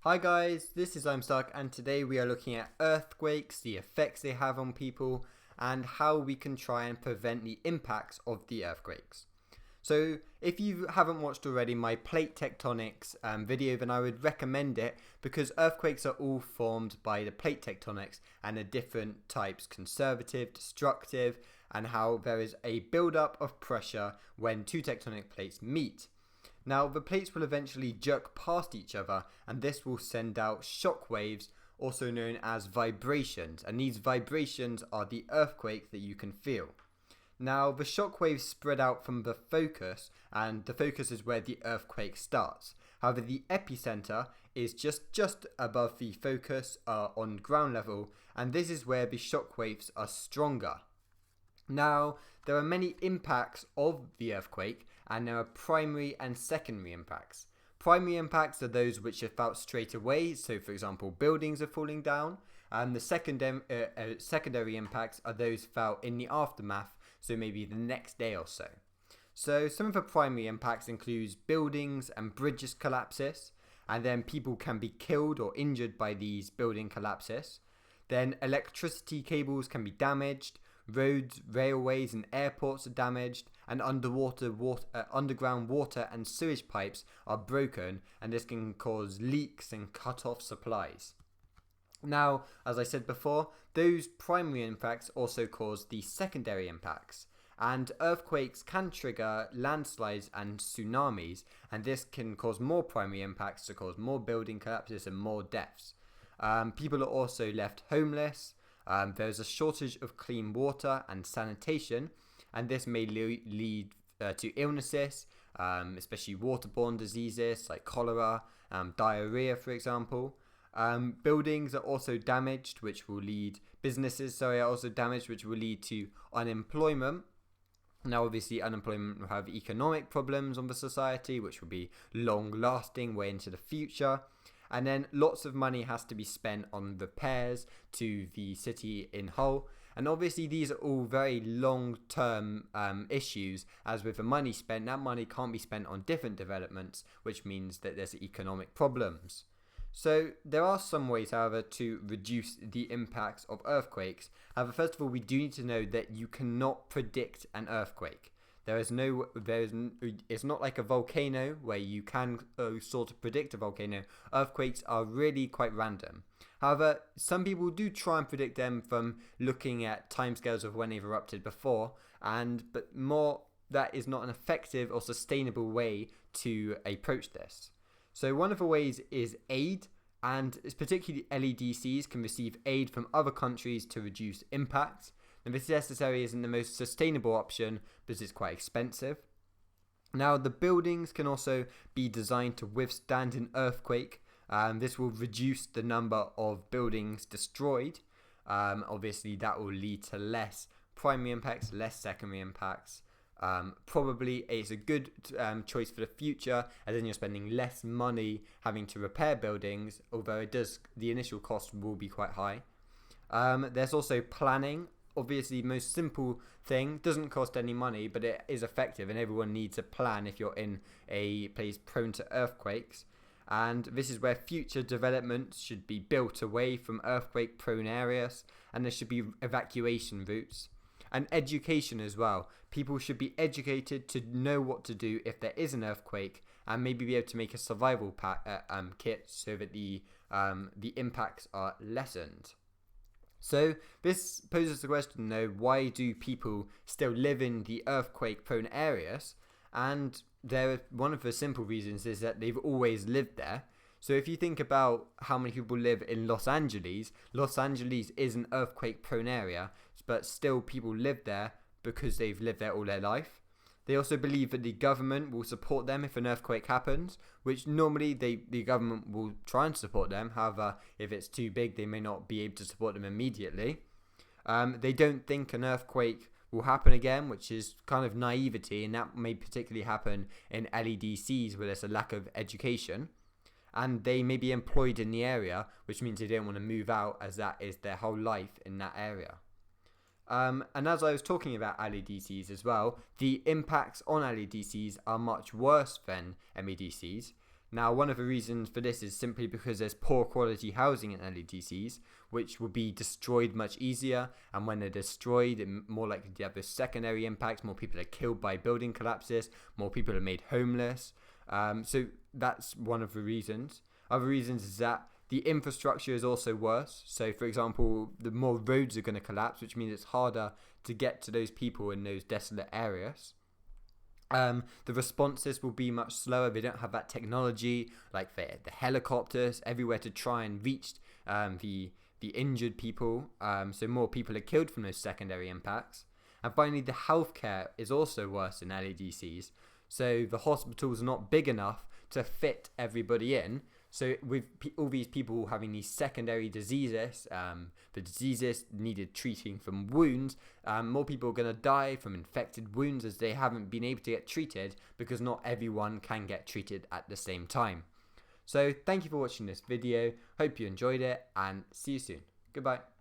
Hi guys, this is I'm Stuck, and today we are looking at earthquakes, the effects they have on people, and how we can try and prevent the impacts of the earthquakes. So if you haven't watched already my plate tectonics video, then I would recommend it because earthquakes are all formed by the plate tectonics and the different types: conservative, destructive, and how there is a build-up of pressure when two tectonic plates meet. Now, the plates will eventually jerk past each other, and this will send out shock waves, also known as vibrations, and these vibrations are the earthquake that you can feel. Now, the shock waves spread out from the focus, and the focus is where the earthquake starts. However, the epicenter is just above the focus on ground level, and this is where the shock waves are stronger. Now, there are many impacts of the earthquake, and there are primary and secondary impacts. Primary impacts are those which are felt straight away, so for example, buildings are falling down, and the secondary impacts are those felt in the aftermath, so maybe the next day or so. So some of the primary impacts include buildings and bridges collapses, and then people can be killed or injured by these building collapses. Then electricity cables can be damaged. Roads, railways and airports are damaged, and underground water and sewage pipes are broken, and this can cause leaks and cut off supplies. Now, as I said before, those primary impacts also cause the secondary impacts, and earthquakes can trigger landslides and tsunamis, and this can cause more primary impacts to cause more building collapses and more deaths. People are also left homeless. There's a shortage of clean water and sanitation, and this may lead to illnesses, especially waterborne diseases like cholera, diarrhea, for example. Buildings are also damaged, which will lead to unemployment. Now, obviously, unemployment will have economic problems on the society, which will be long-lasting way into the future. And then lots of money has to be spent on repairs to the city in whole. And obviously these are all very long-term issues, as with the money spent, that money can't be spent on different developments, which means that there's economic problems. So there are some ways, however, to reduce the impacts of earthquakes. However, first of all, we do need to know that you cannot predict an earthquake. It's not like a volcano where you can sort of predict a volcano. Earthquakes are really quite random. However, some people do try and predict them from looking at timescales of when they've erupted before, but more that is not an effective or sustainable way to approach this. So one of the ways is aid, and particularly LEDCs can receive aid from other countries to reduce impacts. And this necessarily isn't the most sustainable option because it's quite expensive. Now, the buildings can also be designed to withstand an earthquake. This will reduce the number of buildings destroyed. Obviously, that will lead to less primary impacts, less secondary impacts. Probably it's a good choice for the future, as then you're spending less money having to repair buildings, although the initial cost will be quite high. There's also planning. Obviously, the most simple thing doesn't cost any money, but it is effective, and everyone needs a plan if you're in a place prone to earthquakes. And this is where future developments should be built away from earthquake-prone areas, and there should be evacuation routes. And education as well. People should be educated to know what to do if there is an earthquake, and maybe be able to make a survival kit so that the impacts are lessened. So this poses the question, though, why do people still live in the earthquake-prone areas? And one of the simple reasons is that they've always lived there. So if you think about how many people live in Los Angeles is an earthquake-prone area, but still people live there because they've lived there all their life. They also believe that the government will support them if an earthquake happens, which normally the government will try and support them. However, if it's too big, they may not be able to support them immediately. They don't think an earthquake will happen again, which is kind of naivety, and that may particularly happen in LEDCs where there's a lack of education. And they may be employed in the area, which means they don't want to move out, as that is their whole life in that area. And as I was talking about LEDCs as well, the impacts on LEDCs are much worse than MEDCs. Now, one of the reasons for this is simply because there's poor quality housing in LADCs, which will be destroyed much easier. And when they're destroyed, they're more likely to have those secondary impacts. More people are killed by building collapses. More people are made homeless. So that's one of the reasons. Other reasons is that the infrastructure is also worse. So, for example, the more roads are going to collapse, which means it's harder to get to those people in those desolate areas. The responses will be much slower. They don't have that technology like the helicopters everywhere to try and reach the injured people. So more people are killed from those secondary impacts. And finally, the healthcare is also worse in LADCs. So the hospitals are not big enough to fit everybody in. So with all these people having these secondary diseases, the diseases needed treating from wounds, more people are going to die from infected wounds as they haven't been able to get treated because not everyone can get treated at the same time. So thank you for watching this video. Hope you enjoyed it and see you soon. Goodbye.